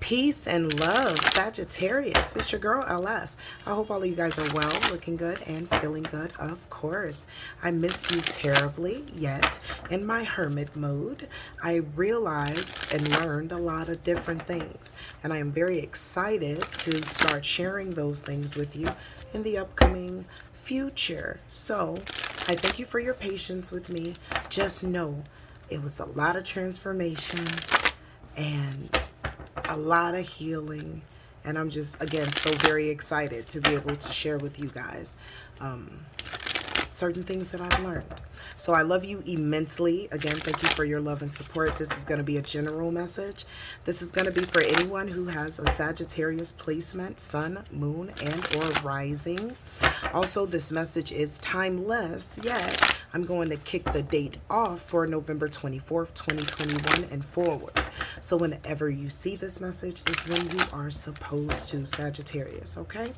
Peace and love, Sagittarius. It's your girl, LS. I hope all of you guys are well, looking good, and feeling good, of course. I missed you terribly, yet in my hermit mode, I realized and learned a lot of different things. And I am very excited to start sharing those things with you in the upcoming future. So I thank you for your patience with me. Just know it was a lot of transformation and a lot of healing, and I'm just, again, so very excited to be able to share with you guys certain things that I've learned. So I love you immensely. Again, thank you for your love and support. This is going to be a general message. This is going to be for anyone who has a Sagittarius placement, sun, moon, and or rising. Also, this message is timeless, yet I'm going to kick the date off for November 24th, 2021 and forward. So whenever you see this message is when you are supposed to, Sagittarius, okay?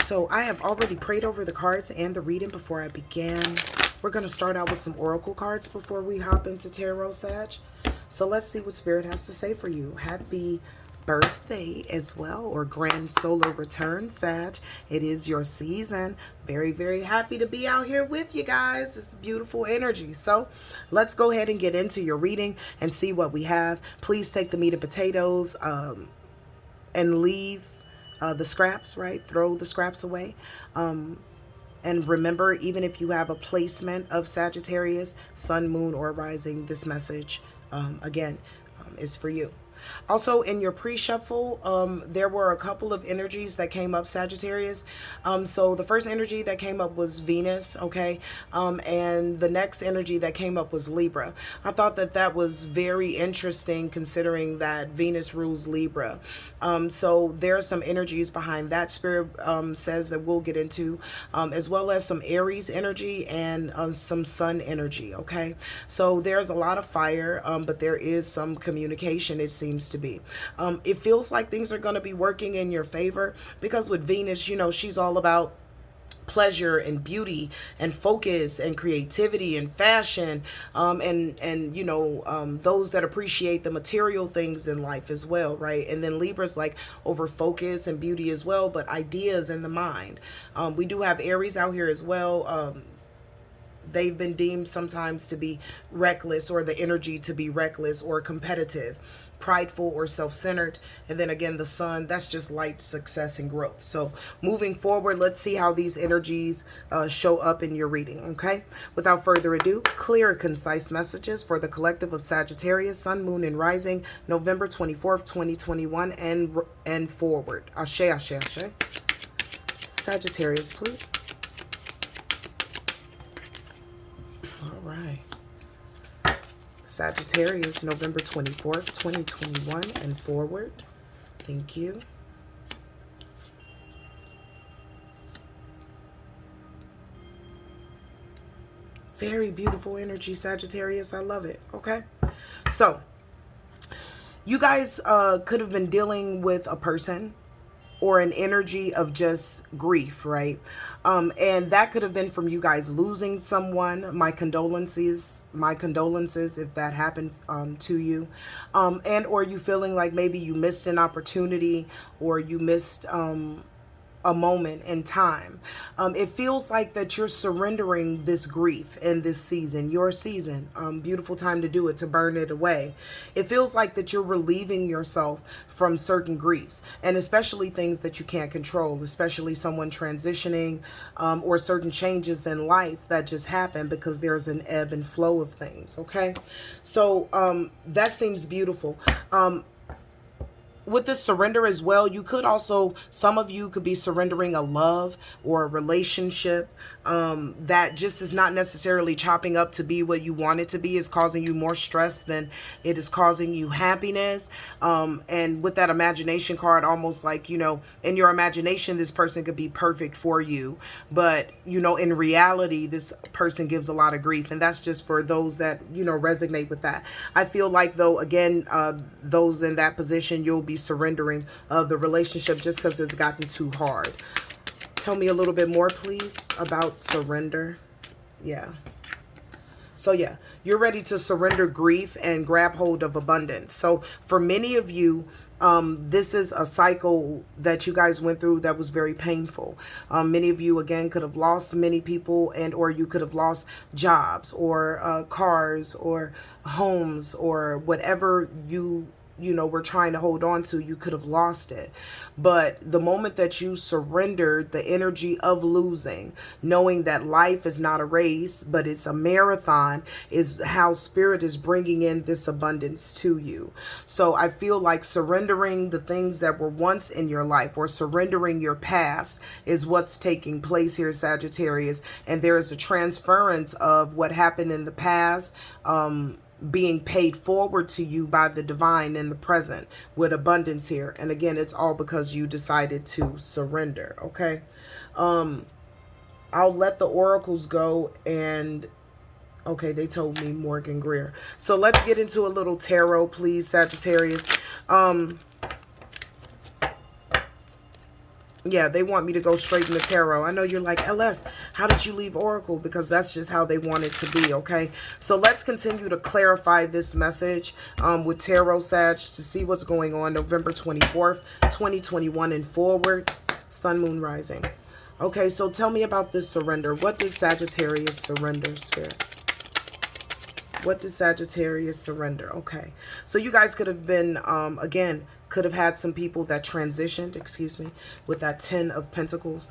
So I have already prayed over the cards and the reading before I began. We're going to start out with some oracle cards before we hop into tarot, Sag. So let's see what Spirit has to say for you. Happy birthday as well, or grand solar return, Sag. It is your season. Very, very happy to be out here with you guys. It's beautiful energy. So let's go ahead and get into your reading and see what we have. Please take the meat and potatoes and leave the scraps, right? Throw the scraps away. And remember, even if you have a placement of Sagittarius, sun, moon, or rising, this message, again, is for you. Also, in your pre-shuffle, there were a couple of energies that came up, Sagittarius. So the first energy that came up was Venus, okay? And the next energy that came up was Libra. I thought that that was very interesting considering that Venus rules Libra. So there are some energies behind that. Spirit says that we'll get into, as well as some Aries energy and some Sun energy, okay? So there's a lot of fire, but there is some communication, it seems to be. It feels like things are going to be working in your favor because with Venus, you know, she's all about pleasure and beauty and focus and creativity and fashion, and you know, those that appreciate the material things in life as well, right? And then Libra's like over focus and beauty as well, but ideas in the mind. We do have Aries out here as well. They've been deemed sometimes to be reckless, or the energy to be reckless or competitive, prideful or self-centered. And then again, the sun, that's just light, success, and growth. So moving forward, let's see how these energies show up in your reading, okay? Without further ado, clear, concise messages for the collective of Sagittarius, sun, moon, and rising, November 24th, 2021 and forward. Asè, asè, asè. Sagittarius, please. All right. Sagittarius, November 24th, 2021 and forward. Thank you. Very beautiful energy, Sagittarius. I love it. Okay. So, you guys could have been dealing with a person or an energy of just grief, right? And that could have been from you guys losing someone. My condolences if that happened to you. And or you feeling like maybe you missed an opportunity, or you missed a moment in time. It feels like that you're surrendering this grief in this season, your season. Beautiful time to do it, to burn it away. It feels like that you're relieving yourself from certain griefs, and especially things that you can't control, especially someone transitioning, or certain changes in life that just happen because there's an ebb and flow of things, okay? So that seems beautiful. With this surrender as well, you could also, some of you could be surrendering a love or a relationship that just is not necessarily chopping up to be what you want it to be. Is causing you more stress than it is causing you happiness. And with that imagination card, almost like, you know, in your imagination, this person could be perfect for you. But, you know, in reality, this person gives a lot of grief. And that's just for those that, you know, resonate with that. I feel like, though, again, those in that position, you'll be surrendering the relationship just because it's gotten too hard. Tell me a little bit more, please, about surrender. Yeah. So yeah, you're ready to surrender grief and grab hold of abundance. So for many of you, this is a cycle that you guys went through that was very painful. Many of you, again, could have lost many people, and or you could have lost jobs or cars or homes or whatever you know, were trying to hold on to. You could have lost it. But the moment that you surrendered the energy of losing, knowing that life is not a race, but it's a marathon, is how spirit is bringing in this abundance to you. So I feel like surrendering the things that were once in your life, or surrendering your past, is what's taking place here, Sagittarius. And there is a transference of what happened in the past, being paid forward to you by the divine in the present with abundance here. And again, it's all because you decided to surrender. Okay. I'll let the oracles go. And okay, they told me Morgan Greer. So let's get into a little tarot, please, Sagittarius. Yeah, they want me to go straight in the tarot. I know you're like, LS, how did you leave Oracle? Because that's just how they want it to be, okay? So let's continue to clarify this message with Tarot Sag to see what's going on November 24th, 2021 and forward. Sun, Moon, Rising. Okay, so tell me about this surrender. What does Sagittarius surrender, Spirit? What does Sagittarius surrender? Okay, so you guys could have been, again, could have had some people that transitioned, excuse me, with that 10 of Pentacles.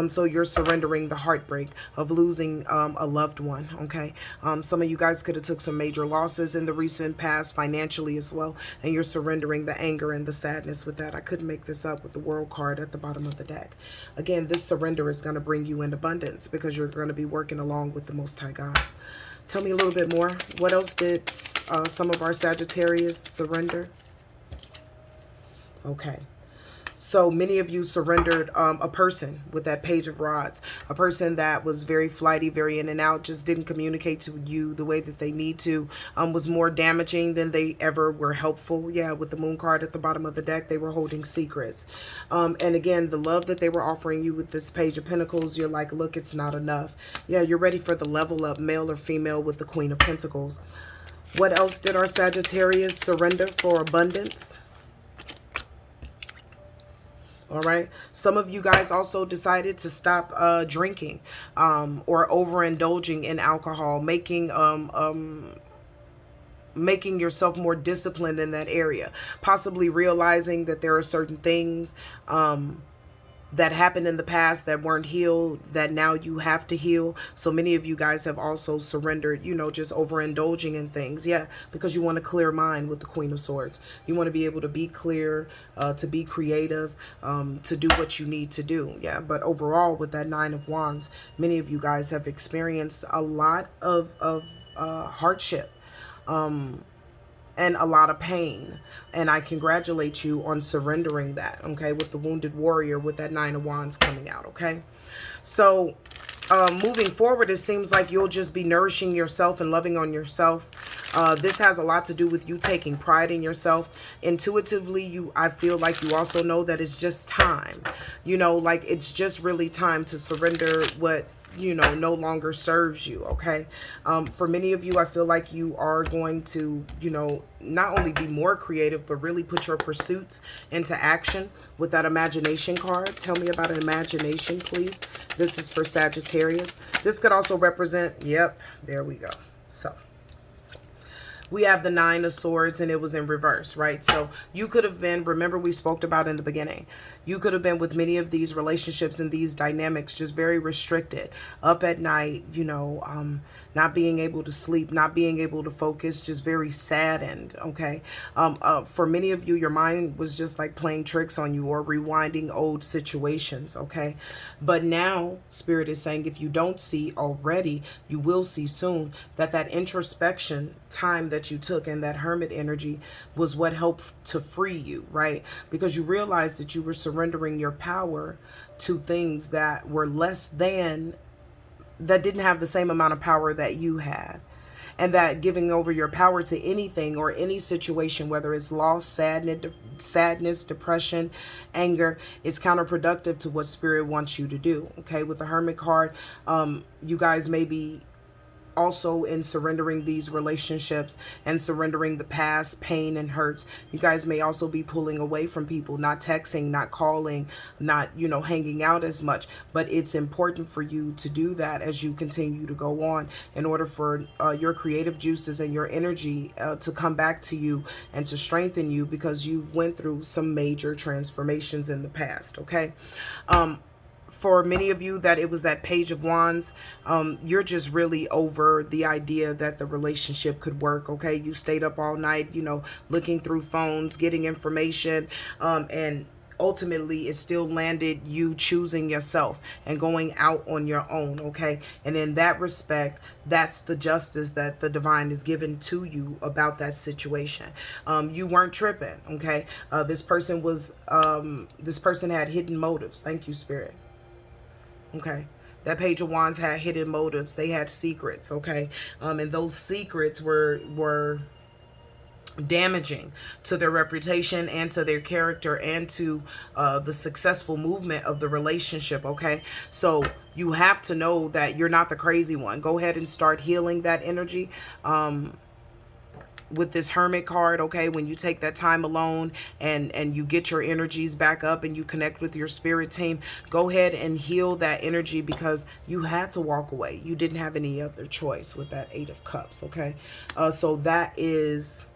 So you're surrendering the heartbreak of losing a loved one, okay? Some of you guys could have took some major losses in the recent past, financially as well, and you're surrendering the anger and the sadness with that. I couldn't make this up with the World card at the bottom of the deck. Again, this surrender is going to bring you in abundance because you're going to be working along with the Most High God. Tell me a little bit more. What else did some of our Sagittarius surrender? Okay. So many of you surrendered a person with that Page of Rods, a person that was very flighty, very in and out, just didn't communicate to you the way that they need to, was more damaging than they ever were helpful. Yeah, with the Moon card at the bottom of the deck, they were holding secrets. And again, the love that they were offering you with this Page of Pentacles, you're like, look, it's not enough. Yeah, you're ready for the level up, male or female, with the Queen of Pentacles. What else did our Sagittarius surrender for abundance? All right. Some of you guys also decided to stop drinking or overindulging in alcohol, making yourself more disciplined in that area, possibly realizing that there are certain things that happened in the past that weren't healed, that now you have to heal. So many of you guys have also surrendered, you know, just overindulging in things. Yeah, because you want a clear mind with the Queen of Swords. You want to be able to be clear, to be creative, to do what you need to do. Yeah, but overall with that Nine of Wands, many of you guys have experienced a lot of hardship. And a lot of pain. And I congratulate you on surrendering that, okay, with the Wounded Warrior, with that Nine of Wands coming out, okay? So moving forward, it seems like you'll just be nourishing yourself and loving on yourself. This has a lot to do with you taking pride in yourself. Intuitively, I feel like you also know that it's just time. You know, like it's just really time to surrender what, you know, no longer serves you, okay? For many of you, I feel like you are going to, you know, not only be more creative, but really put your pursuits into action with that imagination card. Tell me about an imagination, please. This is for Sagittarius. This could also represent, yep, there we go. So we have the Nine of Swords and it was in reverse, right? So you could have been, remember we spoke about in the beginning, you could have been with many of these relationships and these dynamics just very restricted, up at night, you know, not being able to sleep, not being able to focus, just very saddened, okay? For many of you, your mind was just like playing tricks on you or rewinding old situations, okay? But now, Spirit is saying, if you don't see already, you will see soon, that introspection time that you took and that hermit energy was what helped to free you, right? Because you realized that you were surrendering your power to things that were less than, that didn't have the same amount of power that you had. And that giving over your power to anything or any situation, whether it's loss, sadness, depression, anger, is counterproductive to what Spirit wants you to do. Okay, with the Hermit card, you guys may be also in surrendering these relationships and surrendering the past pain and hurts, you guys may also be pulling away from people, not texting, not calling, not, you know, hanging out as much. But it's important for you to do that as you continue to go on, in order for your creative juices and your energy to come back to you and to strengthen you, because you've went through some major transformations in the past. Okay. For many of you that it was that Page of Wands, you're just really over the idea that the relationship could work. Okay. You stayed up all night, you know, looking through phones, getting information, and ultimately it still landed you choosing yourself and going out on your own. Okay. And in that respect, that's the justice that the divine is given to you about that situation. You weren't tripping. Okay. This person had hidden motives. Thank you, Spirit. Okay. That Page of Wands had hidden motives. They had secrets. Okay. And those secrets were damaging to their reputation and to their character and to the successful movement of the relationship. Okay. So you have to know that you're not the crazy one. Go ahead and start healing that energy. With this Hermit card, okay, when you take that time alone and you get your energies back up and you connect with your spirit team, go ahead and heal that energy, because you had to walk away. You didn't have any other choice with that Eight of Cups, okay? So that is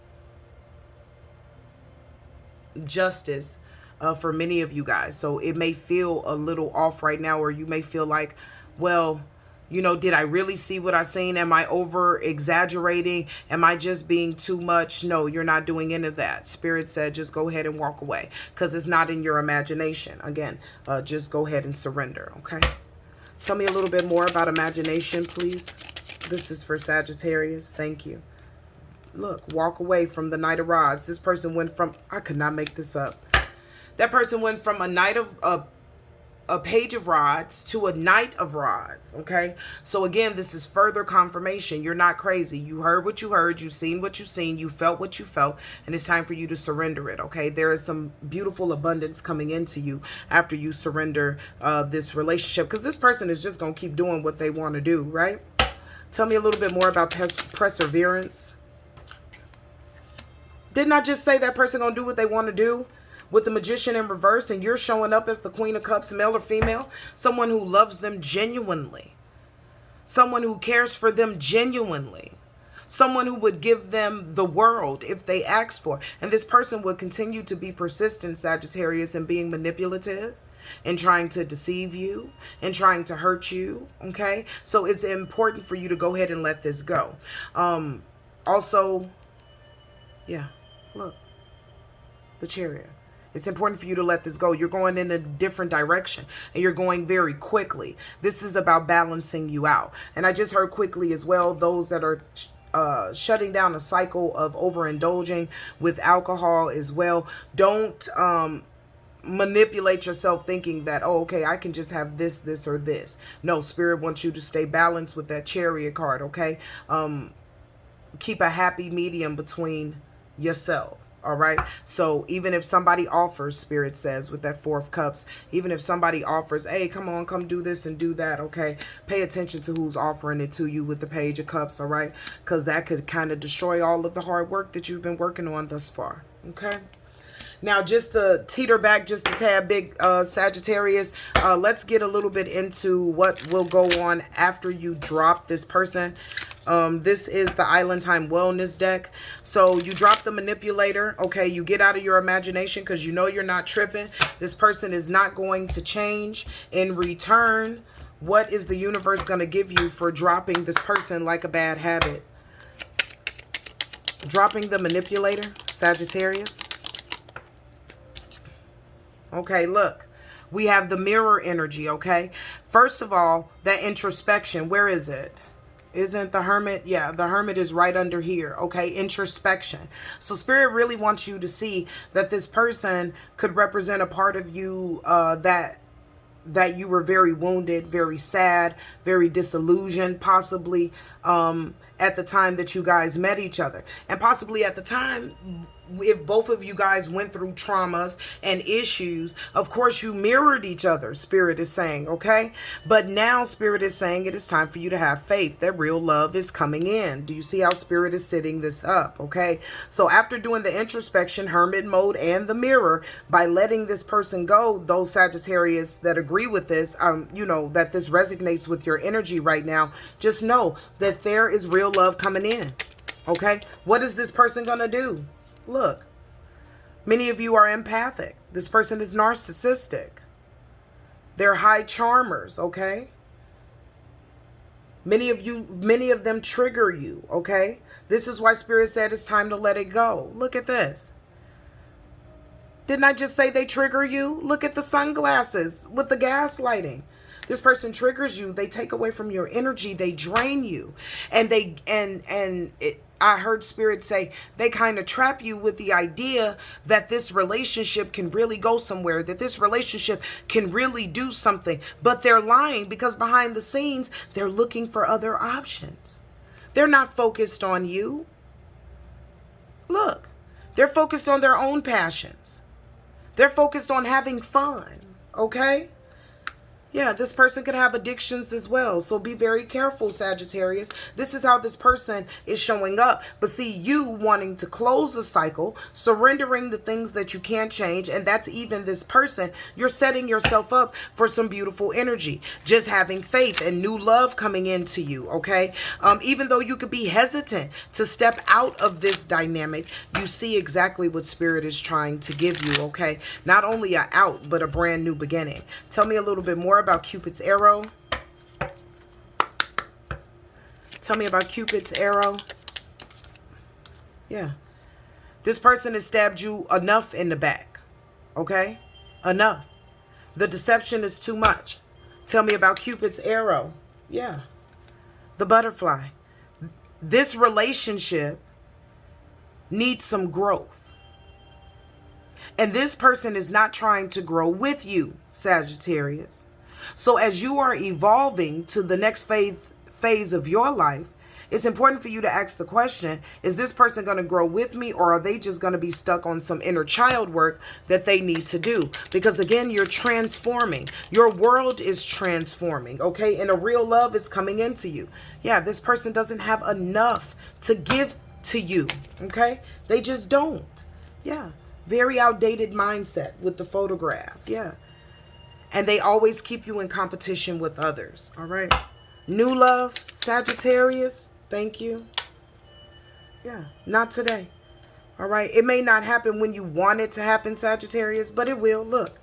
justice for many of you guys. So it may feel a little off right now, or you may feel like, well, you know, did I really see what I seen? Am I over exaggerating? Am I just being too much? No, you're not doing any of that. Spirit said, just go ahead and walk away, because it's not in your imagination. Again, just go ahead and surrender. Okay. Tell me a little bit more about imagination, please. This is for Sagittarius. Thank you. Look, walk away from the Knight of Rods. This person went from, I could not make this up. That person went from a Page of Rods to a Knight of Rods. Okay. So again, this is further confirmation. You're not crazy. You heard what you heard. You seen what you seen. You felt what you felt. And it's time for you to surrender it. Okay. There is some beautiful abundance coming into you after you surrender this relationship, because this person is just going to keep doing what they want to do. Right. Tell me a little bit more about perseverance. Didn't I just say that person going to do what they want to do? With the Magician in reverse, and you're showing up as the Queen of Cups, male or female, someone who loves them genuinely, someone who cares for them genuinely, someone who would give them the world if they asked for. And this person would continue to be persistent, Sagittarius, in being manipulative and trying to deceive you and trying to hurt you. Okay, so it's important for you to go ahead and let this go. Also, yeah, look, the Chariot. It's important for you to let this go. You're going in a different direction and you're going very quickly. This is about balancing you out. And I just heard quickly as well, those that are shutting down a cycle of overindulging with alcohol as well. Don't manipulate yourself thinking that, oh, okay, I can just have this, this, or this. No, Spirit wants you to stay balanced with that Chariot card, okay? Keep a happy medium between yourself. All right. So even if somebody offers, Spirit says, with that Four of Cups, even if somebody offers, hey, come on, come do this and do that. OK, pay attention to who's offering it to you with the Page of Cups. All right. Because that could kind of destroy all of the hard work that you've been working on thus far. OK. Now, just to teeter back just a tad, big Sagittarius, let's get a little bit into what will go on after you drop this person. This is the Island Time Wellness deck. So you drop the manipulator. Okay, you get out of your imagination because you know you're not tripping. This person is not going to change. In return, what is the universe going to give you for dropping this person like a bad habit? Dropping the manipulator, Sagittarius. Okay, look, we have the mirror energy, okay? First of all, that introspection, where is it? Isn't the Hermit? Yeah, the Hermit is right under here, okay? Introspection. So Spirit really wants you to see that this person could represent a part of you that you were very wounded, very sad, very disillusioned, possibly at the time that you guys met each other. And possibly at the time if both of you guys went through traumas and issues, of course you mirrored each other, Spirit is saying, okay? But now Spirit is saying it is time for you to have faith that real love is coming in. Do you see how Spirit is setting this up, okay? So after doing the introspection, hermit mode, and the mirror, by letting this person go, those Sagittarius that agree with this, you know, that this resonates with your energy right now, just know that there is real love coming in, okay? What is this person going to do? Look, many of you are empathic. This person is narcissistic. They're high charmers, okay? Many of them trigger you, okay? This is why Spirit said it's time to let it go. Look at this. Didn't I just say they trigger you? Look at the sunglasses with the gaslighting. This person triggers you. They take away from your energy. They drain you. And I heard Spirit say they kind of trap you with the idea that this relationship can really go somewhere, that this relationship can really do something. But they're lying, because behind the scenes, they're looking for other options. They're not focused on you. Look, they're focused on their own passions. They're focused on having fun, okay? Yeah, this person could have addictions as well. So be very careful, Sagittarius. This is how this person is showing up. But see, you wanting to close the cycle, surrendering the things that you can't change, and that's even this person, you're setting yourself up for some beautiful energy. Just having faith and new love coming into you, okay? Even though you could be hesitant to step out of this dynamic, you see exactly what Spirit is trying to give you, okay? Not only a out, but a brand new beginning. Tell me a little bit more about Cupid's arrow. Tell me about Cupid's arrow. Yeah. This person has stabbed you enough in the back. Okay? Enough. The deception is too much. Tell me about Cupid's arrow. Yeah. The butterfly. This relationship needs some growth. And this person is not trying to grow with you, Sagittarius. So as you are evolving to the next phase of your life, it's important for you to ask the question, is this person going to grow with me, or are they just going to be stuck on some inner child work that they need to do? Because again, you're transforming. Your world is transforming, okay? And a real love is coming into you. Yeah, this person doesn't have enough to give to you, okay? They just don't. Yeah, very outdated mindset with the photograph, yeah. And they always keep you in competition with others. All right. New love, Sagittarius. Thank you. Yeah, not today. All right. It may not happen when you want it to happen, Sagittarius, but it will. Look,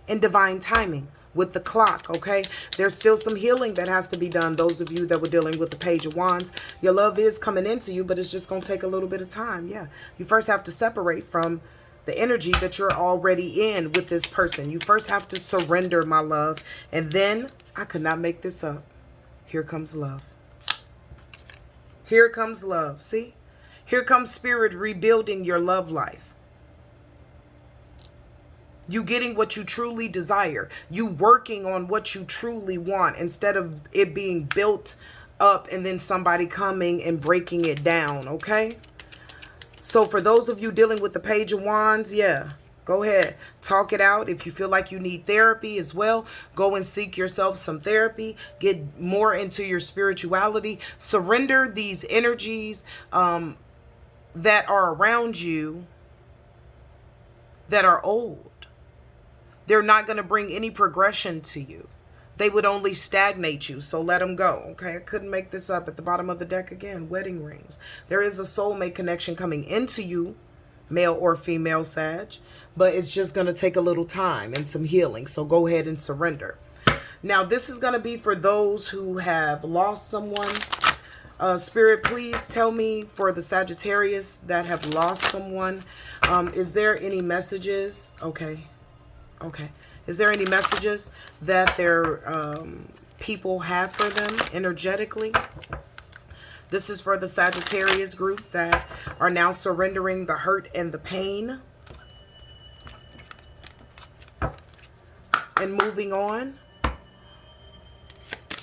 in divine timing with the clock. Okay. There's still some healing that has to be done. Those of you that were dealing with the Page of Wands, your love is coming into you, but it's just going to take a little bit of time. Yeah. You first have to separate from the energy that you're already in with this person. You first have to surrender, my love. And then, I could not make this up. Here comes love. Here comes love. See? Here comes Spirit rebuilding your love life. You getting what you truly desire. You working on what you truly want instead of it being built up and then somebody coming and breaking it down, okay? So for those of you dealing with the Page of Wands, yeah, go ahead. Talk it out. If you feel like you need therapy as well, go and seek yourself some therapy. Get more into your spirituality. Surrender these energies that are around you that are old. They're not going to bring any progression to you. They would only stagnate you, so let them go, okay? I couldn't make this up. At the bottom of the deck again, wedding rings. There is a soulmate connection coming into you, male or female, Sag, but it's just going to take a little time and some healing, so go ahead and surrender. Now, this is going to be for those who have lost someone. Spirit, please tell me for the Sagittarius that have lost someone, is there any messages? Okay. Is there any messages that their people have for them energetically? This is for the Sagittarius group that are now surrendering the hurt and the pain and moving on.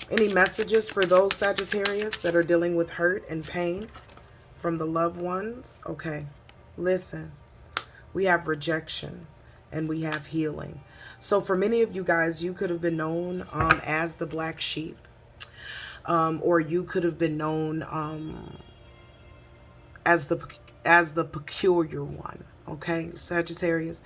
Any messages for those Sagittarius that are dealing with hurt and pain from the loved ones? Okay, listen. we have rejection, and we have healing. So for many of you guys, you could have been known as the black sheep, or you could have been known as the peculiar one. Okay, Sagittarius.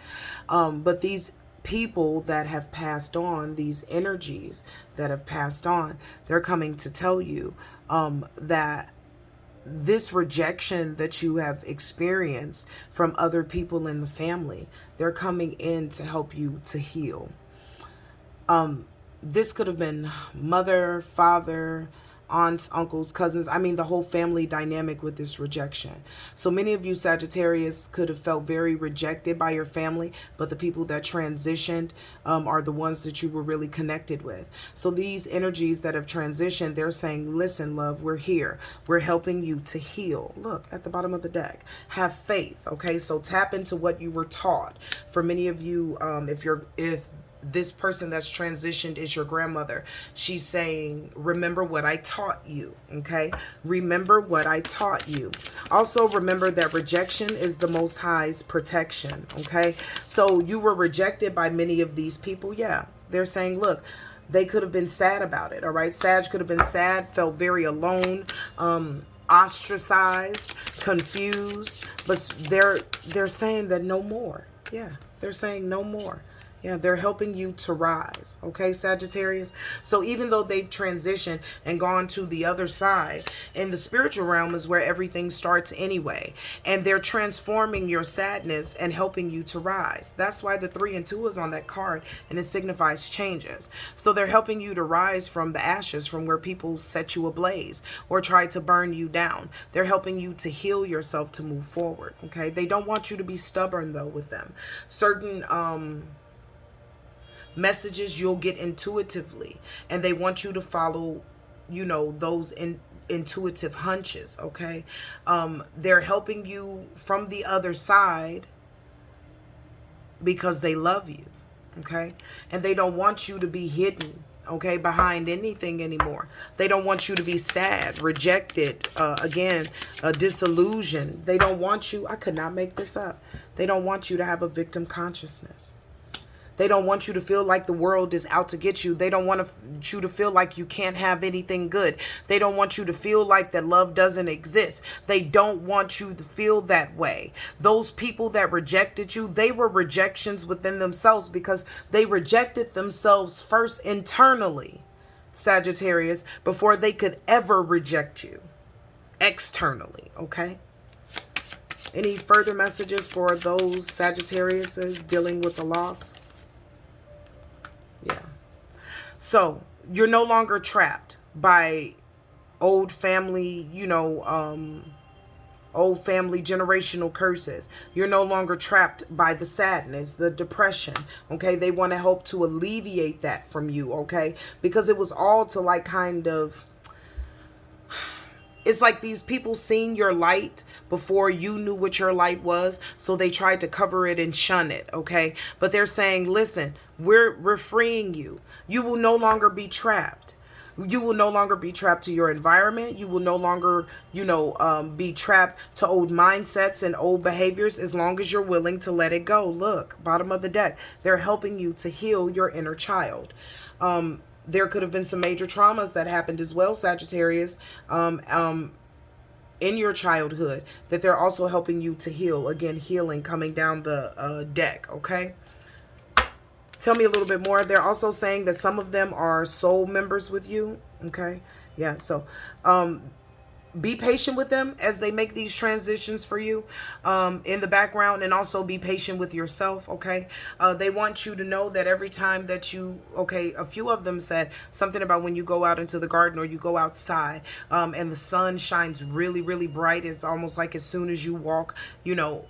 But these people that have passed on, these energies that have passed on, they're coming to tell you that this rejection that you have experienced from other people in the family, they're coming in to help you to heal. This could have been mother, father, aunts, uncles, cousins. I mean, the whole family dynamic with this rejection. So many of you Sagittarius could have felt very rejected by your family, but the people that transitioned are the ones that you were really connected with. So these energies that have transitioned, they're saying, listen, love, we're here. We're helping you to heal. Look at the bottom of the deck. Have faith. Okay, so tap into what you were taught. For many of you, if this person that's transitioned is your grandmother, she's saying, remember what I taught you. Okay, remember what I taught you. Also remember that rejection is the Most High's protection. Okay, so you were rejected by many of these people. Yeah, they're saying, look, they could have been sad about it. All right, Sag could have been sad, felt very alone, ostracized, confused, but they're saying that no more. Yeah, they're saying no more. Yeah, they're helping you to rise. Okay, Sagittarius. So even though they've transitioned and gone to the other side, in the spiritual realm is where everything starts anyway. And they're transforming your sadness and helping you to rise. That's why the 3 and 2 is on that card, and it signifies changes. So they're helping you to rise from the ashes, from where people set you ablaze or try to burn you down. They're helping you to heal yourself to move forward. Okay, they don't want you to be stubborn though with them. Certain messages you'll get intuitively, and they want you to follow, you know, those intuitive hunches. Okay, they're helping you from the other side because they love you. Okay, and they don't want you to be hidden, okay, behind anything anymore. They don't want you to be sad, rejected, disillusioned. They don't want you, I could not make this up, they don't want you to have a victim consciousness. They don't want you to feel like the world is out to get you. They don't want you to feel like you can't have anything good. They don't want you to feel like that love doesn't exist. They don't want you to feel that way. Those people that rejected you, they were rejections within themselves because they rejected themselves first internally, Sagittarius, before they could ever reject you externally. Okay? Any further messages for those Sagittariuses dealing with the loss? Yeah. So you're no longer trapped by old family, old family generational curses. You're no longer trapped by the sadness, the depression. Okay. They want to help to alleviate that from you. Okay. Because it was all to like kind of, it's like these people seen your light before you knew what your light was, so they tried to cover it and shun it, okay? But they're saying, listen, we're freeing you. You will no longer be trapped. You will no longer be trapped to your environment. You will no longer, be trapped to old mindsets and old behaviors as long as you're willing to let it go. Look, bottom of the deck, they're helping you to heal your inner child. There could have been some major traumas that happened as well, Sagittarius, in your childhood that they're also helping you to heal. Again, healing coming down the deck, okay? Tell me a little bit more. They're also saying that some of them are soul members with you, okay? Yeah, so be patient with them as they make these transitions for you in the background, and also be patient with yourself, okay? They want you to know that every time that you, okay, a few of them said something about when you go out into the garden or you go outside and the sun shines really, really bright. It's almost like as soon as you walk,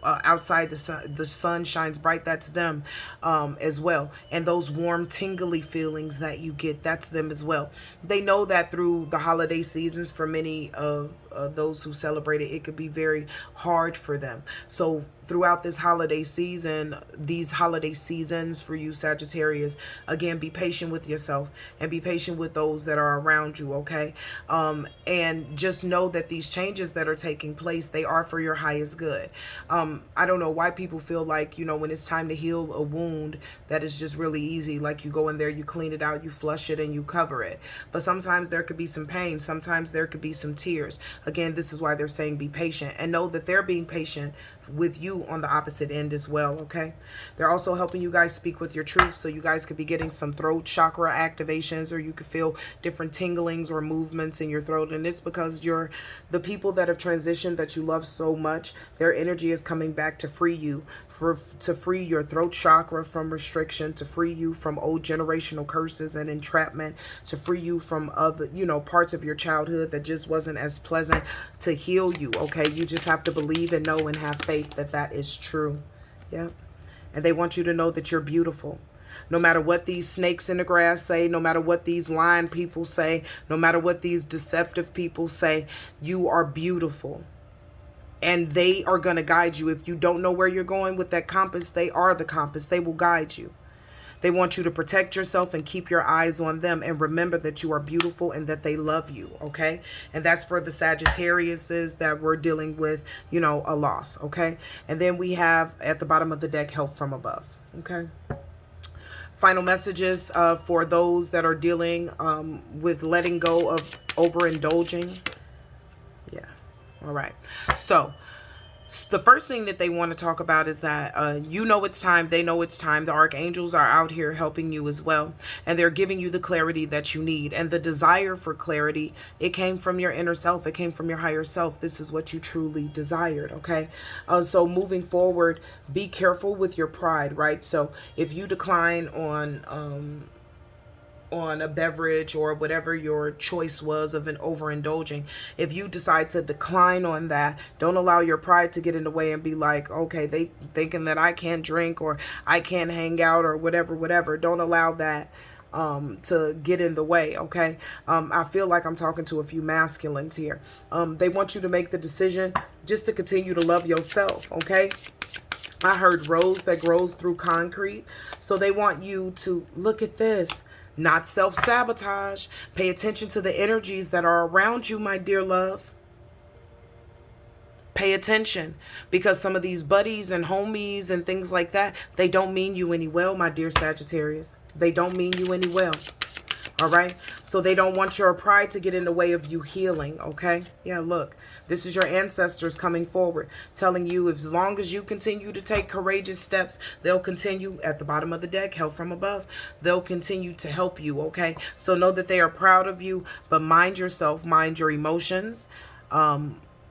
outside, the sun shines bright. That's them as well. And those warm, tingly feelings that you get, that's them as well. They know that through the holiday seasons for many of those who celebrate it, it could be very hard for them. So throughout this holiday season, these holiday seasons for you Sagittarius, again, be patient with yourself and be patient with those that are around you, okay? And just know that these changes that are taking place, they are for your highest good. I don't know why people feel like, you know, when it's time to heal a wound, that is just really easy. Like you go in there, you clean it out, you flush it, and you cover it. But sometimes there could be some pain. Sometimes there could be some tears. Again, this is why they're saying be patient, and know that they're being patient with you on the opposite end as well, okay? They're also helping you guys speak with your truth, so you guys could be getting some throat chakra activations, or you could feel different tinglings or movements in your throat, and it's because you're the people that have transitioned that you love so much. Their energy is coming back to free you, to free your throat chakra from restriction, to free you from old generational curses and entrapment, to free you from other, you know, parts of your childhood that just wasn't as pleasant, to heal you, okay? You just have to believe and know and have faith that that is true. Yeah. And they want you to know that you're beautiful. No matter what these snakes in the grass say, no matter what these lying people say, no matter what these deceptive people say, you are beautiful. And they are going to guide you. If you don't know where you're going with that compass, they are the compass. They will guide you. They want you to protect yourself and keep your eyes on them, and remember that you are beautiful and that they love you, okay? And that's for the Sagittariuses that we're dealing with, you know, a loss, okay? And then we have at the bottom of the deck, help from above, okay? Final messages for those that are dealing with letting go of overindulging. Yeah. All right. So the first thing that they want to talk about is that you know it's time. They know it's time. The archangels are out here helping you as well. And they're giving you the clarity that you need. And the desire for clarity, it came from your inner self. It came from your higher self. This is what you truly desired, okay? So moving forward, be careful with your pride, right? So if you decline on a beverage or whatever your choice was of an overindulging, if you decide to decline on that, don't allow your pride to get in the way and be like, okay, they thinking that I can't drink or I can't hang out or whatever. Don't allow that to get in the way, okay? I feel like I'm talking to a few masculines here. They want you to make the decision just to continue to love yourself, okay? I heard rose that grows through concrete. So they want you to look at this. Not self-sabotage. Pay attention to the energies that are around you, my dear love. Pay attention, because some of these buddies and homies and things like that, they don't mean you any well, my dear Sagittarius. They don't mean you any well. All right. So they don't want your pride to get in the way of you healing. Okay. Yeah. Look, this is your ancestors coming forward, telling you as long as you continue to take courageous steps, they'll continue at the bottom of the deck, help from above. They'll continue to help you. Okay. So know that they are proud of you, but mind yourself, mind your emotions.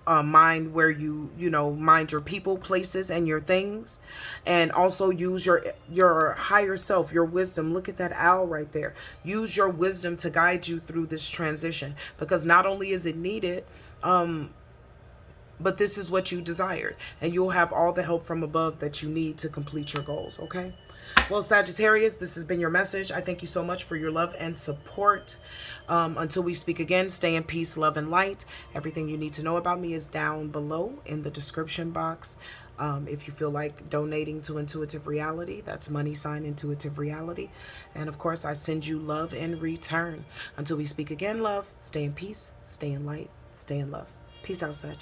Mind where you mind your people, places, and your things, and also use your higher self, your wisdom. Look at that owl right there. Use your wisdom to guide you through this transition, because not only is it needed, but this is what you desired, and you'll have all the help from above that you need to complete your goals. Okay. Well, Sagittarius, this has been your message. I thank you so much for your love and support. Until we speak again, stay in peace, love, and light. Everything you need to know about me is down below in the description box. If you feel like donating to Intuitive Reality, that's money sign Intuitive Reality. And of course, I send you love in return. Until we speak again, love, stay in peace, stay in light, stay in love. Peace out, Sag.